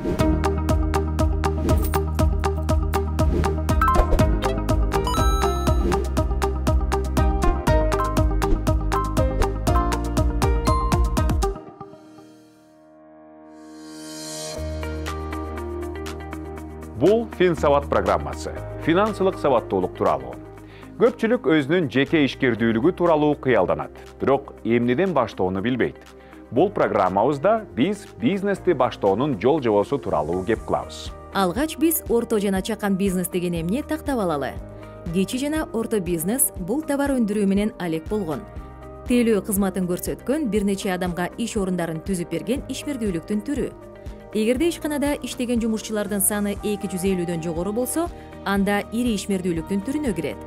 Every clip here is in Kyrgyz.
Бұл Финсават программасы, финансылық саваттуулық туралы. Көпчүлүк өзүнүн жеке ишкердүүлүгү тууралуу кыялданат, бирок эмнеден баштоону билбейт. Бұл программабызда биз бизнести баштоонун жол жобосу тууралуу кеп кылабыз. Алгач биз орто жана чакан бизнес деген эмне тактап алалы. Кичи жана орто бизнес бул товар өндүрүү менен алек болгон. Тейлөө кызматын көрсөткөн бир нече адамга иш орундарын түзүп берген ишмердүүлүктүн түрү. Эгерде ишканада иштеген жумушчулардын саны 250дөн жогору болсо, анда ири ишмердүүлүктүн түрүнө кирет.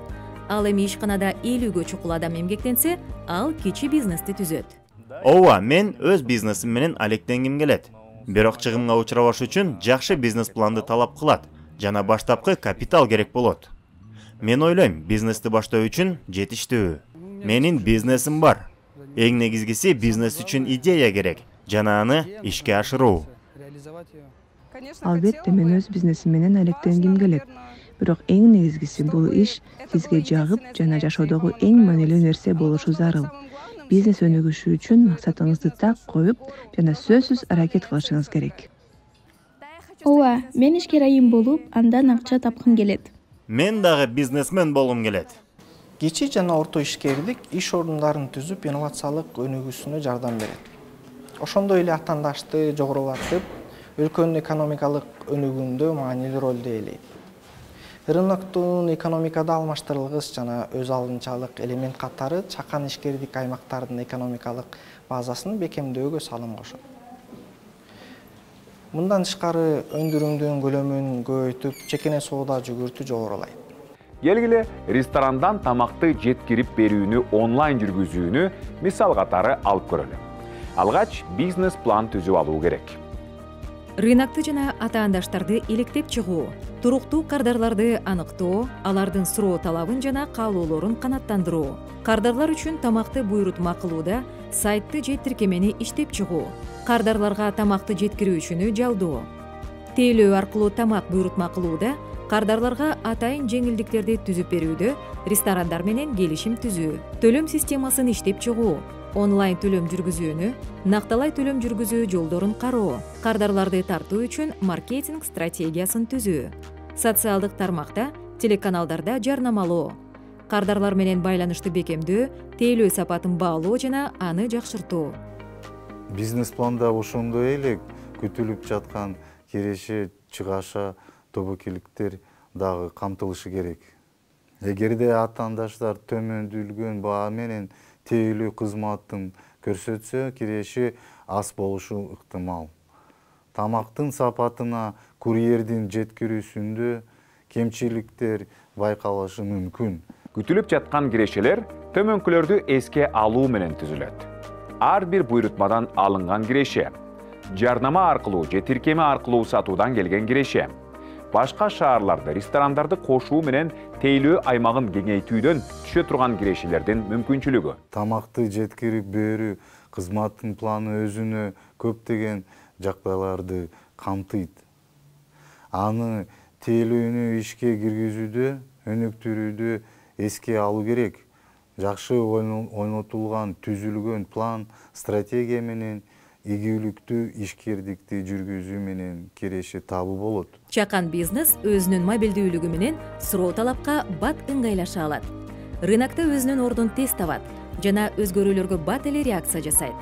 Ал эми ишканада 50гө чукул адам эмгектенсе, ал кичи бизнести түзөт. Ооба, мен өз бизнесим менен алектенгим келет. Бирок чыгымга учурабаш үчүн жакшы бизнес планды талап кылат жана баштапкы капитал керек болот. Мен ойлойм, бизнести баштоо үчүн жетиштүү. Менин бизнесим бар. Эң негизгиси бизнес үчүн идея керек жана аны ишке ашыруу. Албетте, мен өз бизнесим менен алектенгим келет. Бирок эң негизгиси бул иш сизге жагып жана жашоодогу эң маанилүү нерсе болушу зарыл. Бизнес өнүгүшү үчүн максатыңызды так коюп жана сөзсүз аракет кылышыңыз керек. Ооба, мен ишкер болуп, андан акча тапкым келет. Мен дагы бизнесмен болгум келет. Кичи жана орто ишкердик иш орундарын түзүп, инновациялык өнүгүүсүнө жардам берет. Ошондой эле атаандашты жогорулатып, өлкөнүн экономикалык өнүгүүндө маанилүү ролду ээлейт. Рыноктун экономикада алмаштырылгыс жана өз алынчалык элемент катары чакан ишкердик аймактардын экономикалык базасын бекемдөөгө салым кошот. Мындан тышкары өндүрүүнүн көлөмүн көбөйтүп, чекене соода жүгүртүү жогорулайт. Келгиле ресторандан тамакты жеткирип берүүнү онлайн жүргүзүүнү мисал катары алып көрөлү. Алгач бизнес план түзүп алуу керек. Рынокты жана атаандаштарды иликтеп чыгуу, туруктуу кардарларды аныктоо, алардын суроо талабын жана каалоолорун канааттандыруу, кардарлар үчүн тамакты буйрутма кылууда сайтты же тиркемени иштеп чыгуу, кардарларга тамакты жеткирүүчүнү жалдоо, тейлөө аркылуу тамак буйрутма кылууда, кардарларга атайын жеңилдиктерди түзүп берүүдө ресторандар менен келишим түзүү, төлөм системасын иштеп чыгуу, онлайн төлөм жүргүзүүнү, накталай төлөм жүргүзүү жолдорун кароо, кардарларды тартуу үчүн маркетинг стратегиясын түзүү, социалдык тармакта, телеканалдарда жарнамалоо, кардарлар менен байланышты бекемдөө, тейлөө сапатын баалоо жана аны жакшыртуу. Бизнес планда ошондой эле күтүлүп жаткан киреше, чыгаша, тобокеликтер дагы камтылышы керек. Эгерде атаандаштар төмөндүлгөн баа менен тейлөө кызматын көрсөтсө, киреше аз болушу ыктымал. Тамактын сапатына, курьердин жеткирүүсүндө кемчиликтер байкалышы мүмкүн. Күтүлүп жаткан кирешелер төмөнкүлөрдү эске алуу менен түзүлөт. Ар бир буйрутмадан алынган киреше, жарнама аркылуу же тиркеме аркылуу сатуудан келген киреше, башка шаарларды, ресторандарды кошуу менен тейлөө аймагын кеңейтүүдөн түшө турган кирешелердин мүмкүнчүлүгү. Тамакты жеткирип берүү кызматтын планы өзүнө көптөгөн жагдайларды камтыйт. Аны тейлөөнү ишке киргизүүдө, өнүктүрүүдө эске алуу керек. Жакшы ойнотулган, түзүлгөн план, стратегия менен ийгиликтүү ишкердикти жүргүзүү менен киреше табуу болот. Чакан бизнес өзүнүн мобилдүүлүгү менен суроо талапка бат ыңгайлаша алат. Рынокто өзүнүн ордун тез табат жана өзгөрүүлөргө бат эле реакция жасайт.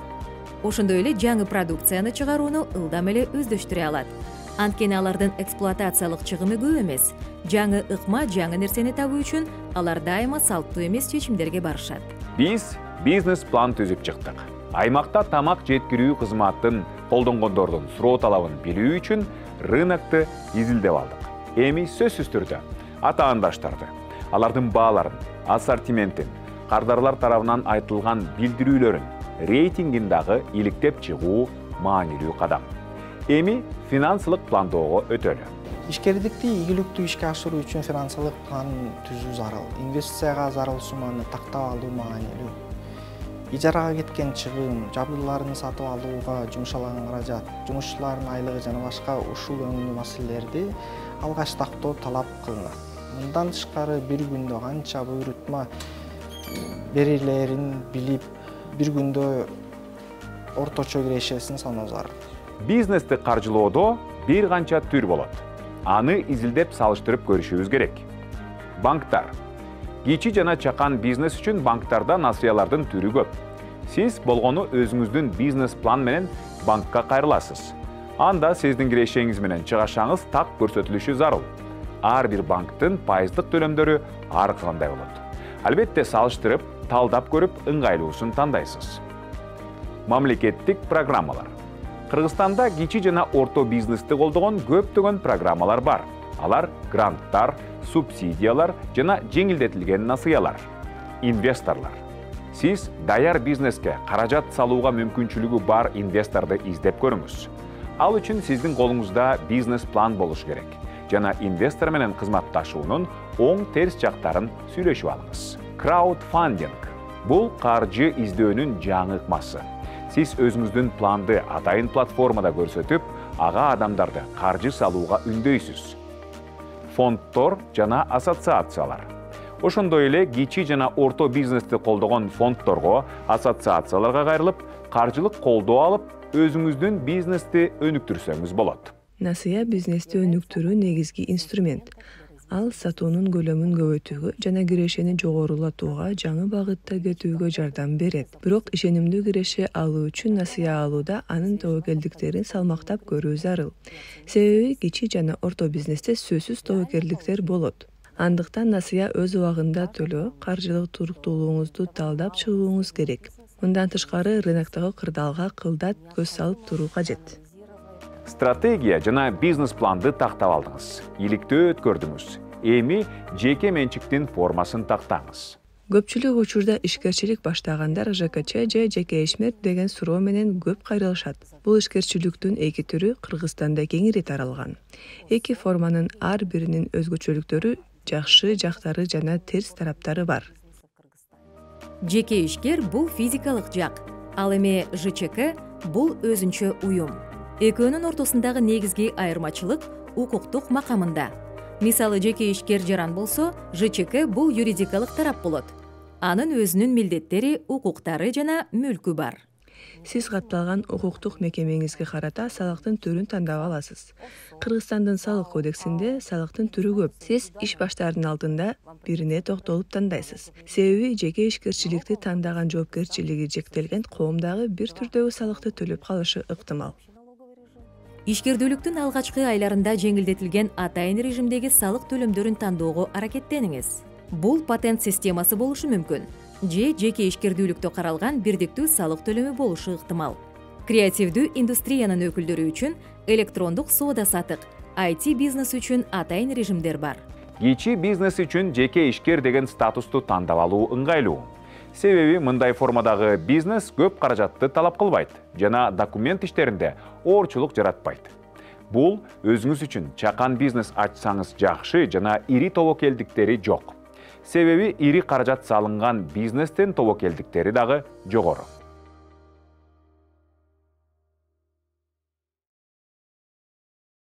Ошондой эле жаңы продукцияны чыгарууну ылдам эле өздөштүрө алат. Анткени алардын эксплуатациялык чыгымы көп эмес. Жаңы ыкма, жаңы нерсени табуу үчүн алар дайыма салттуу эмес чечимдерге барышат. Биз бизнес план түзүп чыктык. Аймакта тамак жеткирүү кызматын колдонгондордун суроо талабын билүү үчүн рынокты изилдеп алдык. Эми сөзсүз түрдө атаандаштарды, алардын бааларын, ассортиментин, кардарлар тарабынан айтылган билдирүүлөрүн, рейтингин дагы иликтеп чыгуу маанилүү кадам. Эми финансылык пландоого өтөлү. Ишкердикти ийгиликтүү ишке ашыруу үчүн финансылык план түзүү зарыл. Инвестицияга зарыл сумманы тактап алуу маанилүү. ижарага кеткен чыгым, жабдууларын сатып алууга жумшалган каражат, жумушчулардын айлыгы жана башка ушул өңдүү маселелерди алгач тактоо талап кылынат. Мындан тышкары бир күндө канча буйрутма берилерин билип, бир күндө орточо кирешесин саноо зарыл. Бизнести каржылоодо бир канча түр болот. Аны изилдеп салыштырып көрүшүбүз керек. Банктар. Кичи жана чакан бизнес үчүн банктарда насыялардын түрү көп. Сиз болгону өзүңүздүн бизнес план менен банкка кайрыласыз. Анда сиздин кирешеңиз менен чыгашаңыз так көрсөтүлүшү зарыл. Ар бир банктын пайыздык төлөмдөрү ар кандай болот. Албетте салыштырып, талдап көрүп, ыңгайлуусун тандайсыз. Мамлекеттик программалар. Кыргызстанда кичи жана орто бизнести колдогон көптөгөн программалар бар. Алар гранттар, субсидиялар жана жеңилдетилген насыялар. Инвесторлар. Сиз даяр бизнеске каражат салууга мүмкүнчүлүгү бар инвесторду издеп көрүңүз. Ал үчүн сиздин колуңузда бизнес план болуш керек. Жана инвестор менен кызматташуунун оң терс жактарын сүйлөшүп алыңыз. Краудфандинг. Бул каржы издөөнүн жаңы ыкмасы. Сиз өзүңүздүн планды атайын платформада көрсөтүп, ага адамдарды каржы салууга үндөйсүз. Фонддор жана ассоциациялар. Ошондой эле кичи жана орто бизнести колдогон фонддорго, ассоциацияларга кайрылып, каржылык колдоо алып, өзүңүздүн бизнести өнүктүрсөңүз болот. Насыя бизнести өнүктүрүү негизги инструмент. Ал сатуунун көлөмүн көбөйтүүгө жана кирешени жогорулатууга, жаңы багытта кетүүгө жардам берет. Бирок ишенимдүү киреше алуу үчүн насыя алууда анын тобокелдиктерин салмактап көрүү зарыл. Себеби кичи жана орто бизнесте сөзсүз тобокелдиктер болот. Андыктан насыя өз убагында төлөө, каржылык туруктуулугуңузду талдап чыгууңуз керек. Мындан тышкары рыноктогу кырдаалга кылдат көз салып туруу кажет. Стратегия жана бизнес планды тактап алдыңыз. Иликтөө өткөрдүңүз. Эми жеке менчиктин формасын тактаңыз. Көпчүлүк учурда ишкерчилик баштагандар ЖКЧ же жеке ишмер деген суроо менен көп кайрылышат. Бул ишкерчиликтин эки түрү Кыргызстанда кеңири таралган. Эки форманын ар биринин өзгөчөлүктөрү, жакшы жактары жана терс тараптары бар. Жеке ишкер бул физикалык жак, ал эми ЖЧК бул өзүнчө уюм. Экөөнүн ортосундагы негизги айырмачылык укуктук макамында. Мисалы жеке ишкер жаран болсо, ЖЧК бул юридикалык тарап болот. Анын өзүнүн милдеттери, укуктары жана мүлкү бар. Сиз катталган укуктук мекемеңизге карата салыктын түрүн тандап аласыз. Кыргызстандын салык кодексинде салыктын түрү көп. Сиз иш баштаардын алдында бирине токтолуп тандайсыз. Себеби жеке ишкерчиликти тандаган жоопкерчилиги чектелген коомдагы бир түрдөгү салыкты төлөп калышы ыктымал. Ишкердүүлүктүн алгачкы айларында жеңилдетилген атайын режимдеги салык төлөмдөрүн тандоого аракеттениңиз. Бул патент системасы болушу мүмкүн. Же жеке ишкердүүлүктө каралган бирдиктүү салык төлөмү болушу ыктымал. Креативдүү индустриянын өкүлдөрү үчүн электрондук соода-саттык, IT бизнес үчүн атайын режимдер бар. Кичи бизнес үчүн жеке ишкер деген статусту тандап алуу ыңгайлуу. Себеби мындай формадагы бизнес көп каражатты талап кылбайт жана документ иштеринде оорчулук жаратпайт. Бул өзүңүз үчүн чакан бизнес ачсаңыз жакшы жана ири тобокелдиктери жок. Себеби ири каражат салынган бизнестин тобокелдиктери дагы жогору.